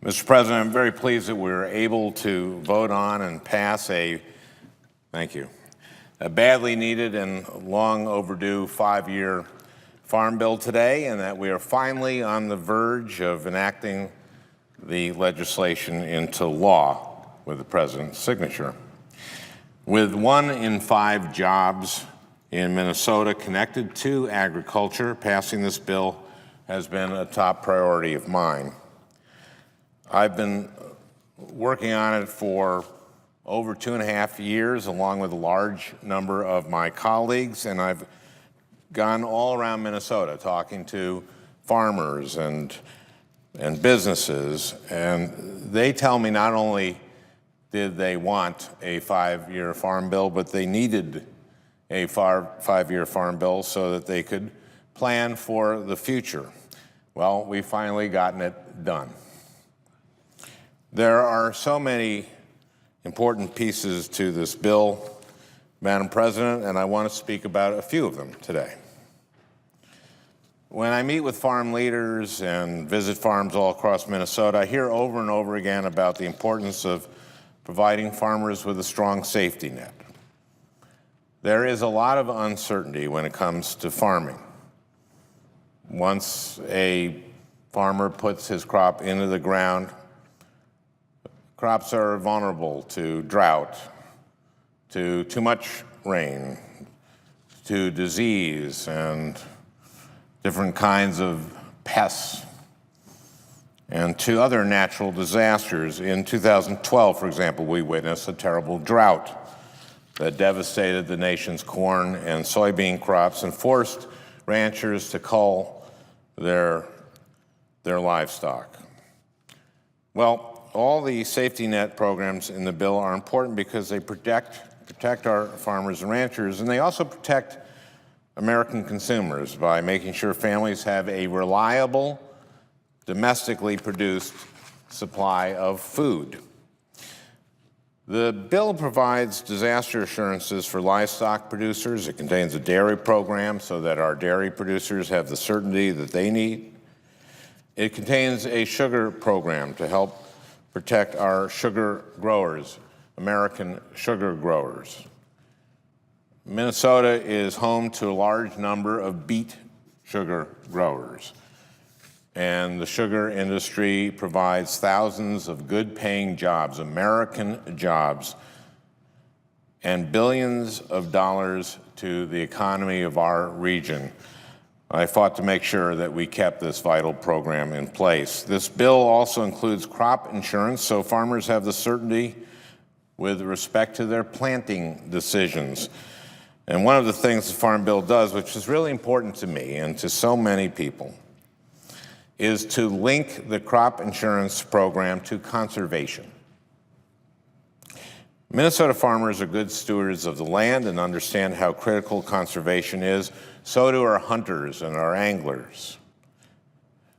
Mr. President, I'm very pleased that we're able to vote on and pass a badly needed and long overdue 5-year farm bill today, and that we are finally on the verge of enacting the legislation into law with the President's signature. With 1 in 5 jobs in Minnesota connected to agriculture, passing this bill has been a top priority of mine. I've been working on it for over 2.5 years, along with a large number of my colleagues, and I've gone all around Minnesota talking to farmers and businesses, and they tell me not only did they want a 5-year farm bill, but they needed a 5-year farm bill so that they could plan for the future. Well, we've finally gotten it done. There are so many important pieces to this bill, Madam President, and I want to speak about a few of them today. When I meet with farm leaders and visit farms all across Minnesota, I hear over and over again about the importance of providing farmers with a strong safety net. There is a lot of uncertainty when it comes to farming. Once a farmer puts his crop into the ground, crops are vulnerable to drought, to too much rain, to disease and different kinds of pests, and to other natural disasters. In 2012, for example, we witnessed a terrible drought that devastated the nation's corn and soybean crops and forced ranchers to cull their livestock. Well, all the safety net programs in the bill are important because they protect our farmers and ranchers, and they also protect American consumers by making sure families have a reliable, domestically produced supply of food. The bill provides disaster assurances for livestock producers. It contains a dairy program so that our dairy producers have the certainty that they need. It contains a sugar program to help protect our sugar growers, American sugar growers. Minnesota is home to a large number of beet sugar growers, and the sugar industry provides thousands of good-paying jobs, American jobs, and billions of dollars to the economy of our region. I fought to make sure that we kept this vital program in place. This bill also includes crop insurance, so farmers have the certainty with respect to their planting decisions. And one of the things the Farm Bill does, which is really important to me and to so many people, is to link the crop insurance program to conservation. Minnesota farmers are good stewards of the land and understand how critical conservation is. So do our hunters and our anglers.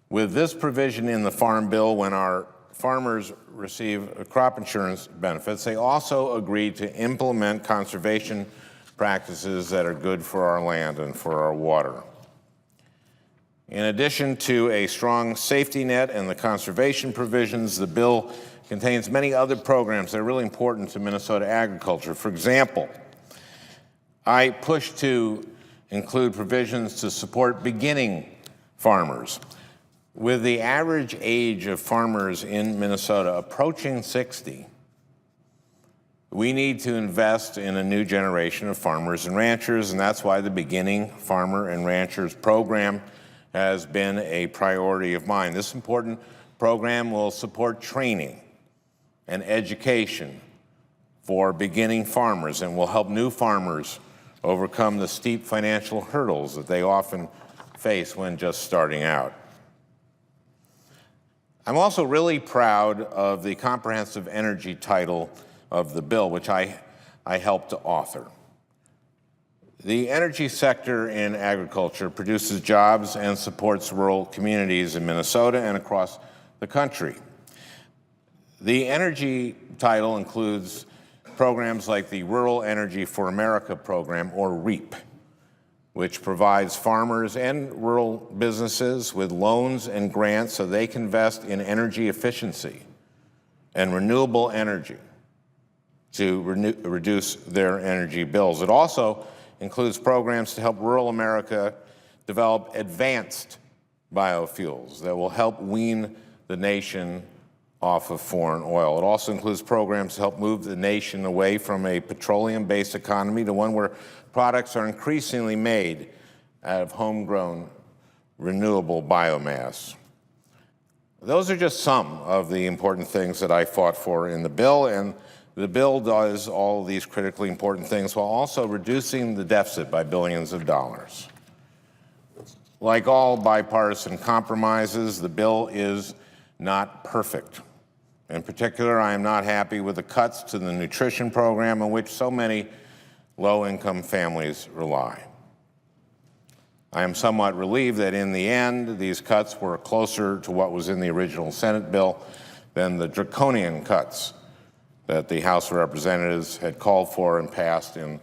With this provision in the Farm Bill, when our farmers receive crop insurance benefits, they also agree to implement conservation practices that are good for our land and for our water. In addition to a strong safety net and the conservation provisions, the bill contains many other programs that are really important to Minnesota agriculture. For example, I push to include provisions to support beginning farmers. With the average age of farmers in Minnesota approaching 60, we need to invest in a new generation of farmers and ranchers, and that's why the Beginning Farmer and Ranchers program has been a priority of mine. This important program will support training and education for beginning farmers and will help new farmers overcome the steep financial hurdles that they often face when just starting out. I'm also really proud of the comprehensive energy title of the bill, which I helped to author. The energy sector in agriculture produces jobs and supports rural communities in Minnesota and across the country. The energy title includes programs like the Rural Energy for America program, or REAP, which provides farmers and rural businesses with loans and grants so they can invest in energy efficiency and renewable energy to reduce their energy bills. It also includes programs to help rural America develop advanced biofuels that will help wean the nation off of foreign oil. It also includes programs to help move the nation away from a petroleum-based economy to one where products are increasingly made out of homegrown renewable biomass. Those are just some of the important things that I fought for in the bill, and the bill does all of these critically important things while also reducing the deficit by billions of dollars. Like all bipartisan compromises, the bill is not perfect. In particular, I am not happy with the cuts to the nutrition program on which so many low-income families rely. I am somewhat relieved that in the end, these cuts were closer to what was in the original Senate bill than the draconian cuts that the House of Representatives had called for and passed in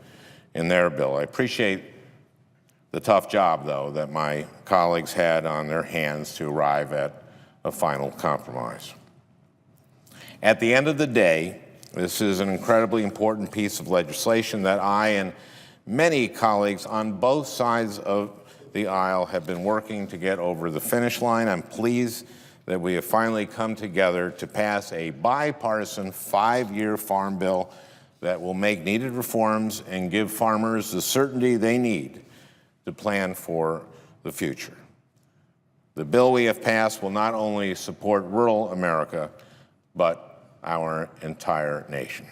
their bill. I appreciate the tough job, though, that my colleagues had on their hands to arrive at a final compromise. At the end of the day, this is an incredibly important piece of legislation that I and many colleagues on both sides of the aisle have been working to get over the finish line. I'm pleased that we have finally come together to pass a bipartisan 5-year farm bill that will make needed reforms and give farmers the certainty they need to plan for the future. The bill we have passed will not only support rural America, but our entire nation.